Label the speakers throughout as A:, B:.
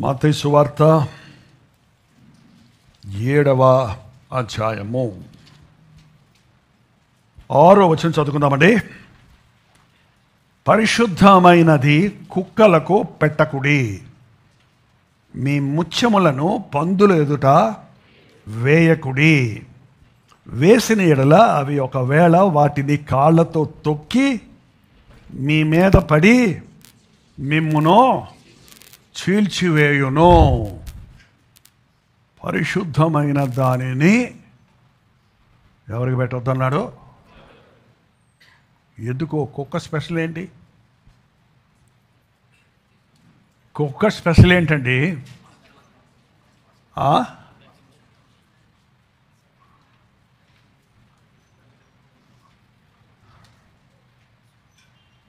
A: మత్తయి సువార్త 7వ అధ్యాయము 6వ వచనం చదువుకుందామండి. పరిశుద్ధమైనది కుక్కలకు పెట్టకుడి, మీ ముత్యములను పందుల ఎదుట వేయకుడి. వేసిన ఎడల అవి ఒకవేళ వాటిని కాళ్ళతో తొక్కి మీ మీద పడి మిమ్మును చీల్చివేయును. పరిశుద్ధమైన దానిని ఎవరికి పెట్టొద్దన్నాడు? ఎందుకు? కుక్క స్పెషల్ ఏంటి? కుక్క స్పెషల్ ఏంటండి?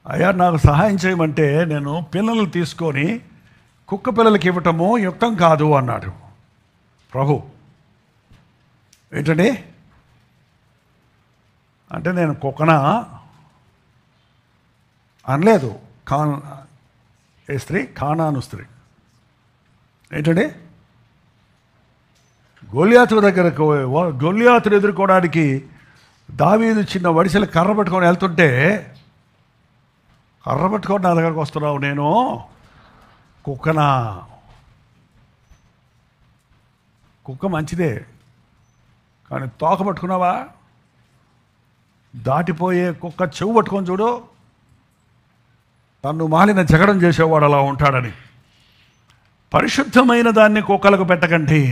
A: అయ్యా, నాకు సహాయం చేయమంటే నేను పిల్లలు తీసుకొని కుక్క పిల్లలకి ఇవ్వటము యుక్తం కాదు అన్నాడు ప్రభు. ఏంటండి అంటే నేను కుక్కనా అనలేదు. ఏ స్త్రీ? కానాను స్త్రీ. ఏంటండి గొల్యాతును ఎదుర్కోవడానికి దావీదు చిన్న వడిసెలు కర్ర పట్టుకొని వెళ్తుంటే, కర్ర పట్టుకొని నా దగ్గరకు వస్తున్నావు, నేను కుక్కనా? కుక్క మంచిదే, కానీ తోక పట్టుకున్నావా? దాటిపోయే కుక్క చెవు పట్టుకొని చూడు, తన్ను మాలిన జగడం చేసేవాడు అలా ఉంటాడని. పరిశుద్ధమైన దాన్ని కుక్కలకు పెట్టకండి.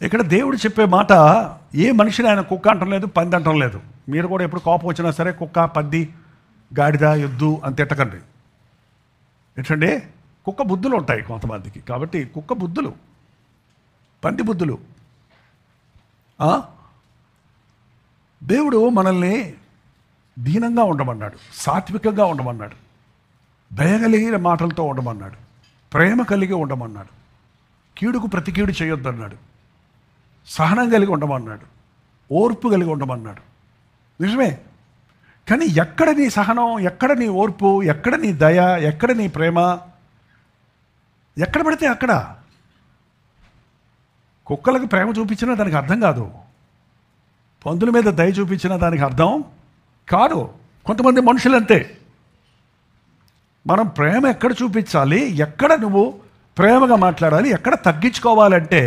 A: ఇక్కడ దేవుడు చెప్పే మాట, ఏ మనిషిని ఆయన కుక్క అంటం లేదు, పంది అంటం లేదు. మీరు కూడా ఎప్పుడు కోపం వచ్చినా సరే కుక్క, పంది, గాడిద, ఎద్దు అని తిట్టకండి. ఏంటండి, కుక్క బుద్ధులు ఉంటాయి కొంతమందికి. కాబట్టి కుక్క బుద్ధులు, పంది బుద్ధులు. దేవుడు మనల్ని దీనంగా ఉండమన్నాడు, సాత్వికంగా ఉండమన్నాడు, భయగలిగిన మాటలతో ఉండమన్నాడు, ప్రేమ కలిగి ఉండమన్నాడు, కీడుకు ప్రతి కీడు చేయొద్దన్నాడు, సహనం కలిగి ఉండమన్నాడు, ఓర్పు కలిగి ఉండమన్నాడు. నిజమే. కానీ ఎక్కడ నీ సహనం, ఎక్కడ నీ ఓర్పు, ఎక్కడ నీ దయ, ఎక్కడ నీ ప్రేమ? ఎక్కడ పడితే అక్కడ. కుక్కలకు ప్రేమ చూపించినా దానికి అర్థం కాదు, పందుల మీద దయ చూపించినా దానికి అర్థం కాదు. కొంతమంది మనుషులంతే. మనం ప్రేమ ఎక్కడ చూపించాలి, ఎక్కడ నువ్వు ప్రేమగా మాట్లాడాలి, ఎక్కడ తగ్గించుకోవాలంటే,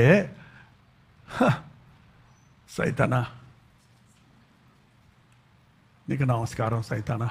A: సైతానా నీకు నమస్కారం, సైతానా